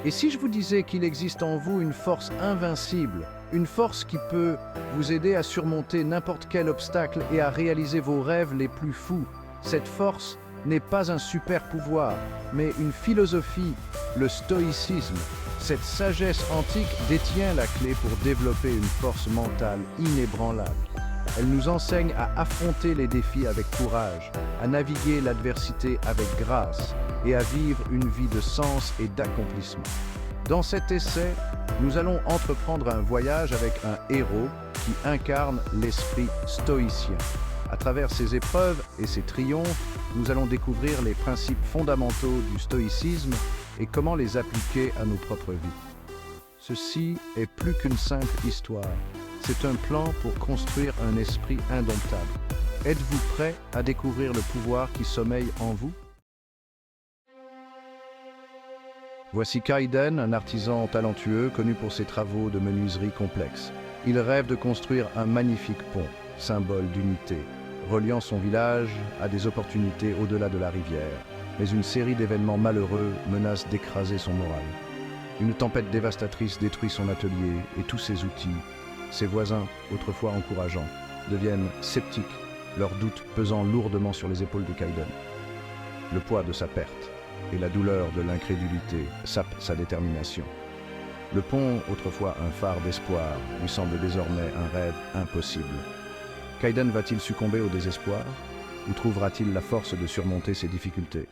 Et si je vous disais qu'il existe en vous une force invincible, une force qui peut vous aider à surmonter n'importe quel obstacle et à réaliser vos rêves les plus fous, cette force n'est pas un super pouvoir, mais une philosophie, le stoïcisme. Cette sagesse antique détient la clé pour développer une force mentale inébranlable. Elle nous enseigne à affronter les défis avec courage, à naviguer l'adversité avec grâce et à vivre une vie de sens et d'accomplissement. Dans cet essai, nous allons entreprendre un voyage avec un héros qui incarne l'esprit stoïcien. À travers ses épreuves et ses triomphes, nous allons découvrir les principes fondamentaux du stoïcisme et comment les appliquer à nos propres vies. Ceci est plus qu'une simple histoire. C'est un plan pour construire un esprit indomptable. Êtes-vous prêt à découvrir le pouvoir qui sommeille en vous? Voici Kaiden, un artisan talentueux connu pour ses travaux de menuiserie complexes. Il rêve de construire un magnifique pont, symbole d'unité, reliant son village à des opportunités au-delà de la rivière. Mais une série d'événements malheureux menace d'écraser son moral. Une tempête dévastatrice détruit son atelier et tous ses outils. Ses voisins, autrefois encourageants, deviennent sceptiques, leurs doutes pesant lourdement sur les épaules de Kaiden. Le poids de sa perte et la douleur de l'incrédulité sapent sa détermination. Le pont, autrefois un phare d'espoir, lui semble désormais un rêve impossible. Kaiden va-t-il succomber au désespoir ou trouvera-t-il la force de surmonter ses difficultés?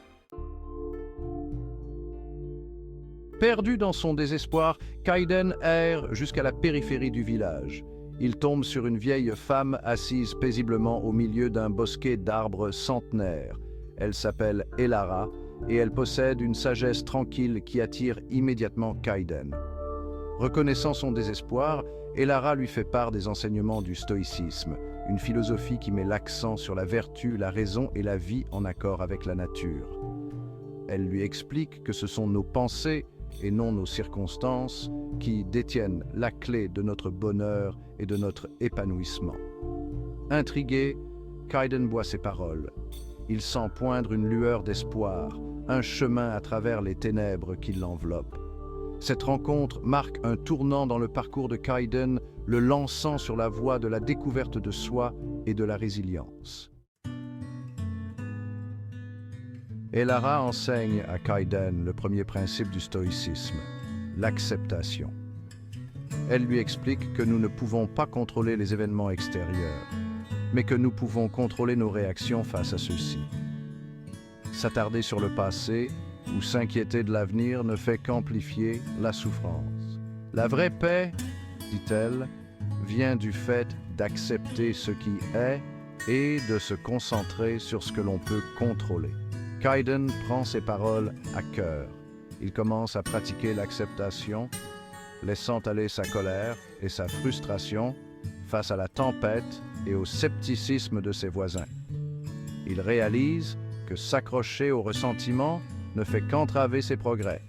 Perdu dans son désespoir, Kaiden erre jusqu'à la périphérie du village. Il tombe sur une vieille femme assise paisiblement au milieu d'un bosquet d'arbres centenaires. Elle s'appelle Elara et elle possède une sagesse tranquille qui attire immédiatement Kaiden. Reconnaissant son désespoir, Elara lui fait part des enseignements du stoïcisme, une philosophie qui met l'accent sur la vertu, la raison et la vie en accord avec la nature. Elle lui explique que ce sont nos pensées et non nos circonstances qui détiennent la clé de notre bonheur et de notre épanouissement. Intrigué, Kaiden boit ses paroles. Il sent poindre une lueur d'espoir, un chemin à travers les ténèbres qui l'enveloppent. Cette rencontre marque un tournant dans le parcours de Kaiden, le lançant sur la voie de la découverte de soi et de la résilience. Elara enseigne à Kaiden le premier principe du stoïcisme, l'acceptation. Elle lui explique que nous ne pouvons pas contrôler les événements extérieurs, mais que nous pouvons contrôler nos réactions face à ceux-ci. S'attarder sur le passé ou s'inquiéter de l'avenir ne fait qu'amplifier la souffrance. La vraie paix, dit-elle, vient du fait d'accepter ce qui est et de se concentrer sur ce que l'on peut contrôler. Kaiden prend ses paroles à cœur. Il commence à pratiquer l'acceptation, laissant aller sa colère et sa frustration face à la tempête et au scepticisme de ses voisins. Il réalise que s'accrocher au ressentiment ne fait qu'entraver ses progrès.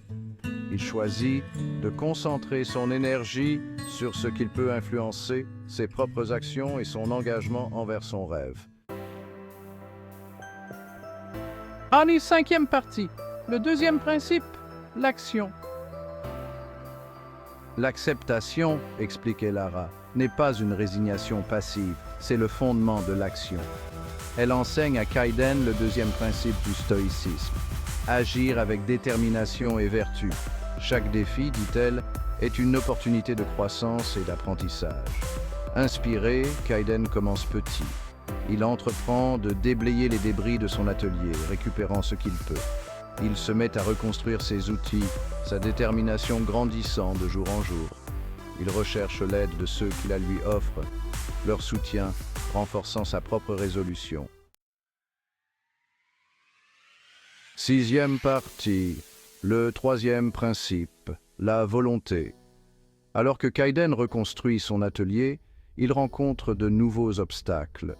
Il choisit de concentrer son énergie sur ce qu'il peut influencer, ses propres actions et son engagement envers son rêve. Cinquième partie. Le deuxième principe, l'action. L'acceptation, expliquait Lara, n'est pas une résignation passive, c'est le fondement de l'action. Elle enseigne à Kaiden le deuxième principe du stoïcisme, agir avec détermination et vertu. Chaque défi, dit-elle, est une opportunité de croissance et d'apprentissage. Inspiré, Kaiden commence petit. Il entreprend de déblayer les débris de son atelier, récupérant ce qu'il peut. Il se met à reconstruire ses outils, sa détermination grandissant de jour en jour. Il recherche l'aide de ceux qui la lui offrent, leur soutien renforçant sa propre résolution. Sixième partie, le troisième principe, la volonté. Alors que Kaiden reconstruit son atelier, il rencontre de nouveaux obstacles.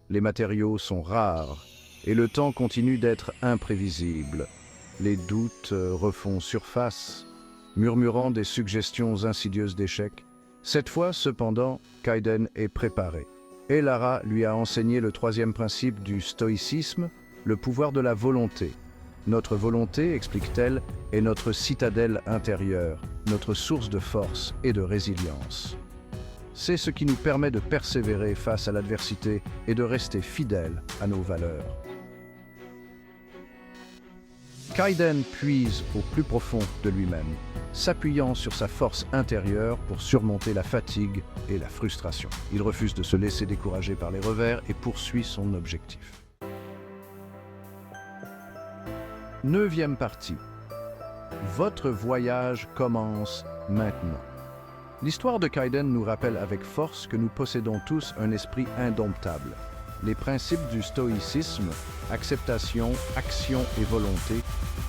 Les matériaux sont rares et le temps continue d'être imprévisible. Les doutes refont surface, murmurant des suggestions insidieuses d'échec. Cette fois, cependant, Kaiden est préparé. Elara lui a enseigné le troisième principe du stoïcisme, le pouvoir de la volonté. Notre volonté, explique-t-elle, est notre citadelle intérieure, notre source de force et de résilience. C'est ce qui nous permet de persévérer face à l'adversité et de rester fidèles à nos valeurs. Kaiden puise au plus profond de lui-même, s'appuyant sur sa force intérieure pour surmonter la fatigue et la frustration. Il refuse de se laisser décourager par les revers et poursuit son objectif. 9e partie. Votre voyage commence maintenant. L'histoire de Kaiden nous rappelle avec force que nous possédons tous un esprit indomptable. Les principes du stoïcisme, acceptation, action et volonté,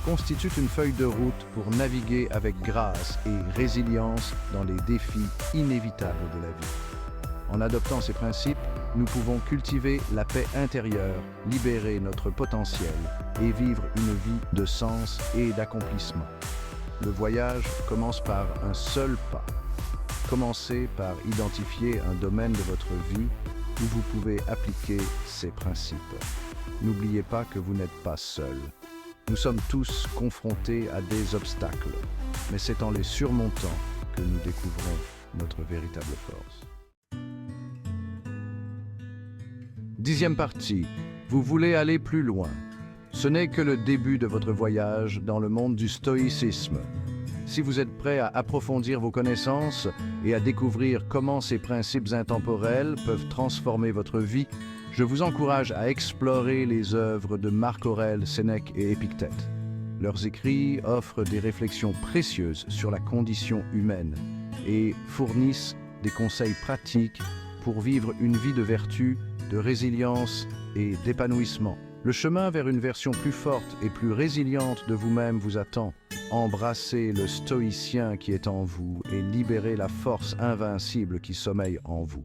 constituent une feuille de route pour naviguer avec grâce et résilience dans les défis inévitables de la vie. En adoptant ces principes, nous pouvons cultiver la paix intérieure, libérer notre potentiel et vivre une vie de sens et d'accomplissement. Le voyage commence par un seul pas. Commencez par identifier un domaine de votre vie où vous pouvez appliquer ces principes. N'oubliez pas que vous n'êtes pas seul. Nous sommes tous confrontés à des obstacles, mais c'est en les surmontant que nous découvrons notre véritable force. 10e partie. Vous voulez aller plus loin. Ce n'est que le début de votre voyage dans le monde du stoïcisme. Si vous êtes prêt à approfondir vos connaissances et à découvrir comment ces principes intemporels peuvent transformer votre vie, je vous encourage à explorer les œuvres de Marc Aurèle, Sénèque et Épictète. Leurs écrits offrent des réflexions précieuses sur la condition humaine et fournissent des conseils pratiques pour vivre une vie de vertu, de résilience et d'épanouissement. Le chemin vers une version plus forte et plus résiliente de vous-même vous attend. Embrassez le stoïcien qui est en vous et libérez la force invincible qui sommeille en vous.